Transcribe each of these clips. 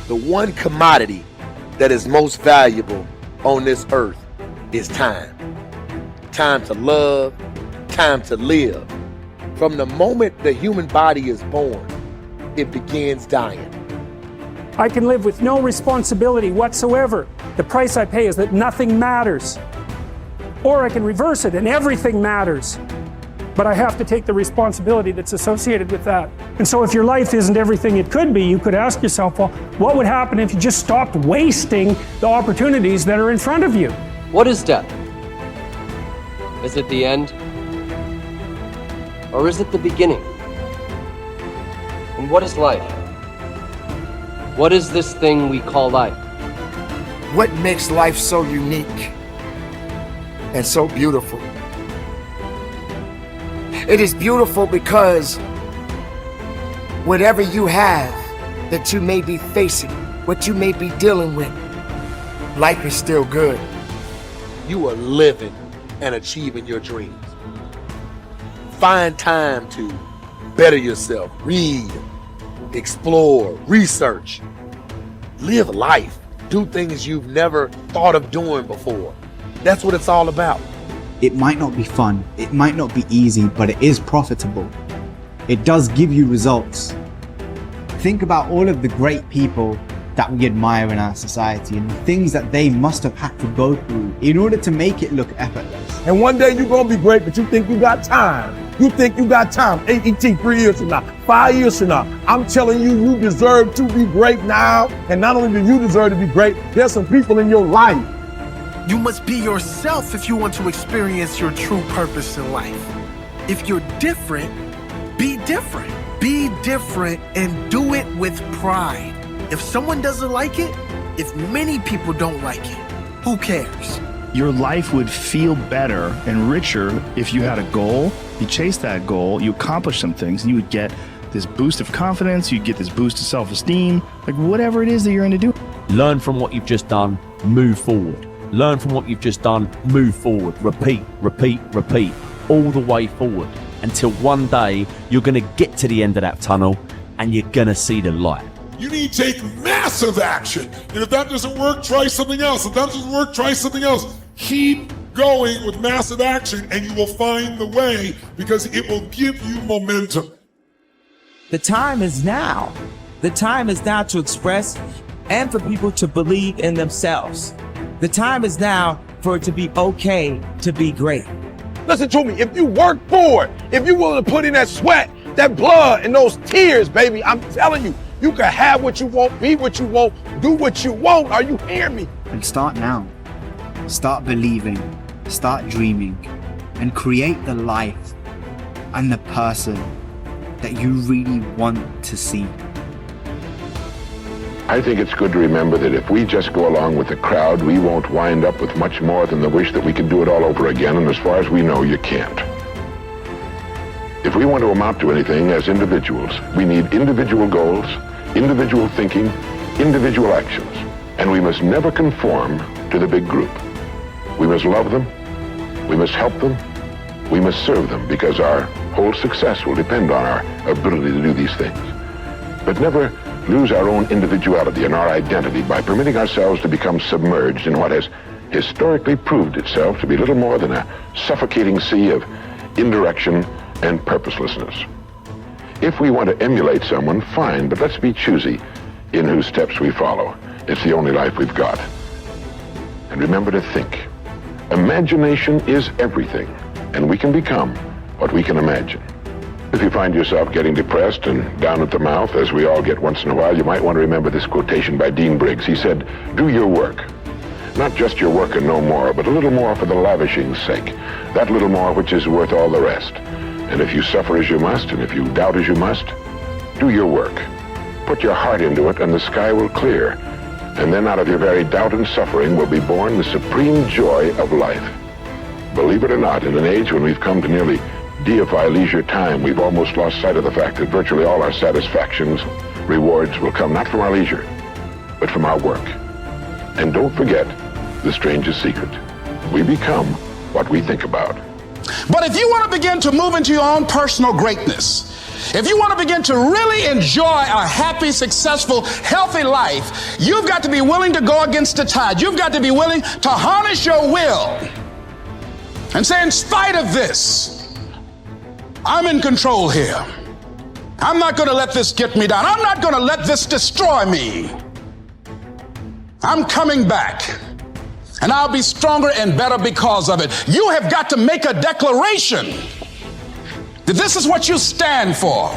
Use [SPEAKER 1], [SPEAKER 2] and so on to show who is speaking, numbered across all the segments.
[SPEAKER 1] The one commodity that is most valuable on this earth is time. Time to love, time to live. From the moment the human body is born, it begins dying.
[SPEAKER 2] I can live with no responsibility whatsoever. The price I pay is that nothing matters. Or I can reverse it and everything matters. But I have to take the responsibility that's associated with that. And so if your life isn't everything it could be, you could ask yourself, well, what would happen if you just stopped wasting the opportunities that are in front of you?
[SPEAKER 3] What is death? Is it the end? Or is it the beginning? And what is life? What is this thing we call life?
[SPEAKER 4] What makes life so unique and so beautiful? It is beautiful because whatever you have that you may be facing, what you may be dealing with, life is still good.
[SPEAKER 1] You are living and achieving your dreams. Find time to better yourself, read, explore, research, live life, do things you've never thought of doing before. That's what it's all about.
[SPEAKER 5] It might not be fun, it might not be easy, but it is profitable. It does give you results. Think about all of the great people that we admire in our society and the things that they must have had to go through in order to make it look effortless.
[SPEAKER 6] And one day you're gonna be great, but you think you got time. You think you got time. AET 3 years from now, 5 years from now. I'm telling you, you deserve to be great now. And not only do you deserve to be great, there's some people in your life.
[SPEAKER 7] You must be yourself if you want to experience your true purpose in life. If you're different, be different. Be different and do it with pride. If someone doesn't like it, if many people don't like it, who cares?
[SPEAKER 8] Your life would feel better and richer if you had a goal, you chased that goal, you accomplished some things, and you would get this boost of confidence, you'd get this boost of self-esteem, like whatever it is that you're going to do.
[SPEAKER 9] Learn from what you've just done, move forward. Learn from what you've just done, move forward. Repeat, repeat, repeat, all the way forward until one day you're going to get to the end of that tunnel and you're going to see the light.
[SPEAKER 10] You need to take massive action. And if that doesn't work, try something else. If that doesn't work, try something else. Keep going with massive action and you will find the way because it will give you momentum.
[SPEAKER 11] The time is now. The time is now to express and for people to believe in themselves. The time is now for it to be okay to be great.
[SPEAKER 6] Listen to me, if you work for it, if you're willing to put in that sweat, that blood, and those tears, baby, I'm telling you, you can have what you want, be what you want, do what you want. Are you hearing me?
[SPEAKER 5] And start now. Start believing, start dreaming, and create the life and the person that you really want to see.
[SPEAKER 12] I think it's good to remember that if we just go along with the crowd, we won't wind up with much more than the wish that we could do it all over again, and as far as we know, you can't. If we want to amount to anything as individuals, we need individual goals, individual thinking, individual actions, and we must never conform to the big group. We must love them, we must help them, we must serve them, because our whole success will depend on our ability to do these things. But never lose our own individuality and our identity by permitting ourselves to become submerged in what has historically proved itself to be little more than a suffocating sea of indirection and purposelessness. If we want to emulate someone, fine, but let's be choosy in whose steps we follow. It's the only life we've got. And remember to think. Imagination is everything, and we can become what we can imagine. If you find yourself getting depressed and down at the mouth, as we all get once in a while, you might want to remember this quotation by Dean Briggs. He said, "Do your work. Not just your work and no more, but a little more for the lavishing's sake. That little more which is worth all the rest. And if you suffer as you must, and if you doubt as you must, do your work. Put your heart into it, and the sky will clear. And then out of your very doubt and suffering will be born the supreme joy of life." Believe it or not, in an age when we've come to nearly deify leisure time, we've almost lost sight of the fact that virtually all our satisfactions, rewards will come not from our leisure, but from our work. And don't forget the strangest secret. We become what we think about.
[SPEAKER 13] But if you want to begin to move into your own personal greatness, If you want to begin to really enjoy a happy, successful, healthy life, you've got to be willing to go against the tide. You've got to be willing to harness your will and say, in spite of this, I'm in control here. I'm not going to let this get me down. I'm not going to let this destroy me. I'm coming back, and I'll be stronger and better because of it. You have got to make a declaration that this is what you stand for.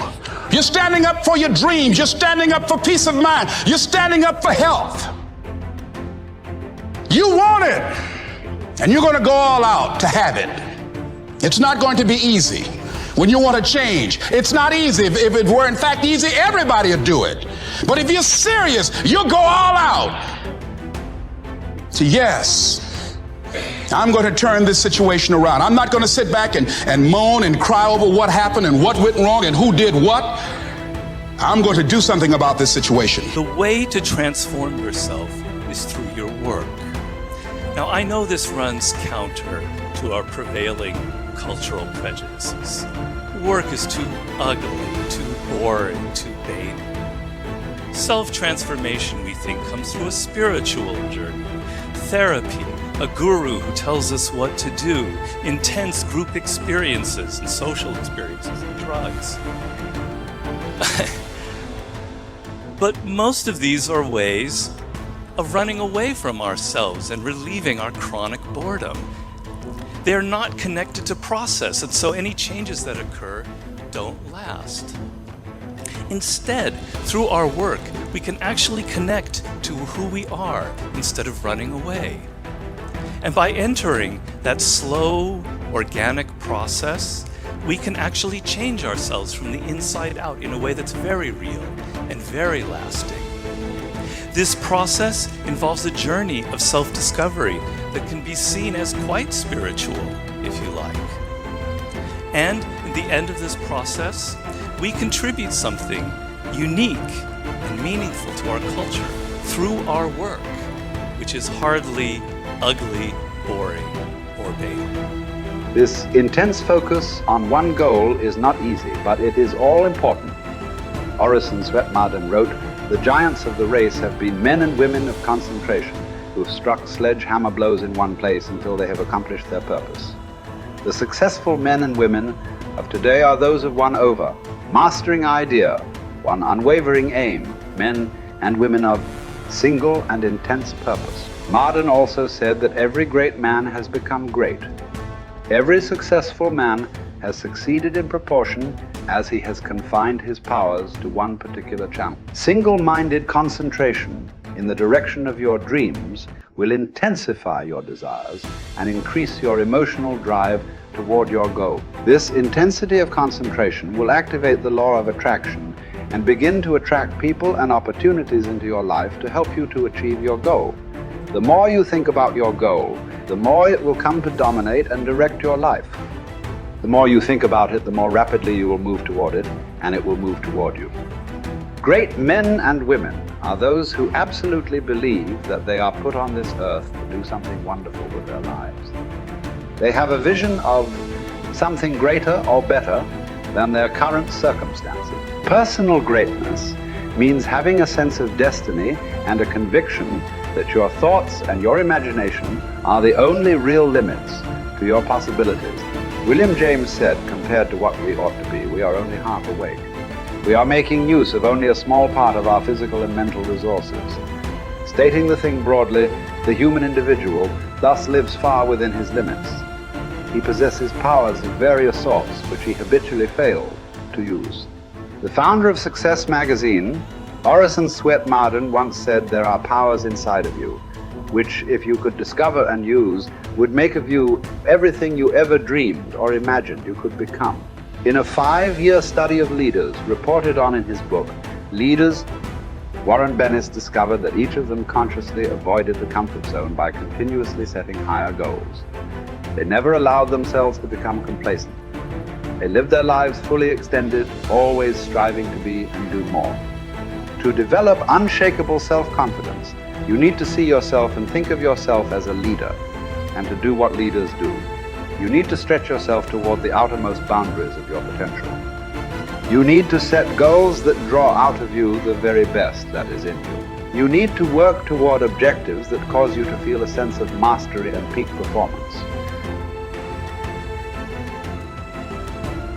[SPEAKER 13] You're standing up for your dreams. You're standing up for peace of mind. You're standing up for health. You want it, and you're going to go all out to have it. It's not going to be easy. When you want to change, it's not easy. If it were in fact easy, everybody would do it. But if you're serious, you'll go all out. So yes, I'm going to turn this situation around. I'm not going to sit back and moan and cry over what happened and what went wrong and who did what. I'm going to do something about this situation.
[SPEAKER 14] The way to transform yourself is through your work. Now, I know this runs counter to our prevailing cultural prejudices. Work is too ugly, too boring, too vain. Self-transformation, we think, comes through a spiritual journey, therapy, a guru who tells us what to do, intense group experiences and social experiences and drugs. But most of these are ways of running away from ourselves and relieving our chronic boredom. They're not connected to process, and so any changes that occur don't last. Instead, through our work, we can actually connect to who we are instead of running away. And by entering that slow, organic process, we can actually change ourselves from the inside out in a way that's very real and very lasting. This process involves a journey of self-discovery that can be seen as quite spiritual, if you like. And in the end of this process, we contribute something unique and meaningful to our culture through our work, which is hardly ugly, boring, or vain.
[SPEAKER 15] This intense focus on one goal is not easy, but it is all important. Orison Swett Marden wrote, "The giants of the race have been men and women of concentration who have struck sledgehammer blows in one place until they have accomplished their purpose. The successful men and women of today are those of one over, mastering idea, one unwavering aim, men and women of single and intense purpose." Marden also said that every great man has become great. Every successful man has succeeded in proportion as he has confined his powers to one particular channel. Single-minded concentration in the direction of your dreams will intensify your desires and increase your emotional drive toward your goal. This intensity of concentration will activate the law of attraction and begin to attract people and opportunities into your life to help you to achieve your goal. The more you think about your goal, the more it will come to dominate and direct your life. The more you think about it, the more rapidly you will move toward it, and it will move toward you. Great men and women are those who absolutely believe that they are put on this earth to do something wonderful with their lives. They have a vision of something greater or better than their current circumstances. Personal greatness means having a sense of destiny and a conviction that your thoughts and your imagination are the only real limits to your possibilities. William James said, compared to what we ought to be, we are only half awake. We are making use of only a small part of our physical and mental resources. Stating the thing broadly, the human individual thus lives far within his limits. He possesses powers of various sorts which he habitually fails to use. The founder of Success magazine, Orison Swett Marden, once said, "There are powers inside of you, which if you could discover and use, would make of you everything you ever dreamed or imagined you could become." In a 5-year study of leaders reported on in his book, Leaders, Warren Bennis discovered that each of them consciously avoided the comfort zone by continuously setting higher goals. They never allowed themselves to become complacent. They lived their lives fully extended, always striving to be and do more. To develop unshakable self-confidence, you need to see yourself and think of yourself as a leader, and to do what leaders do. You need to stretch yourself toward the outermost boundaries of your potential. You need to set goals that draw out of you the very best that is in you. You need to work toward objectives that cause you to feel a sense of mastery and peak performance.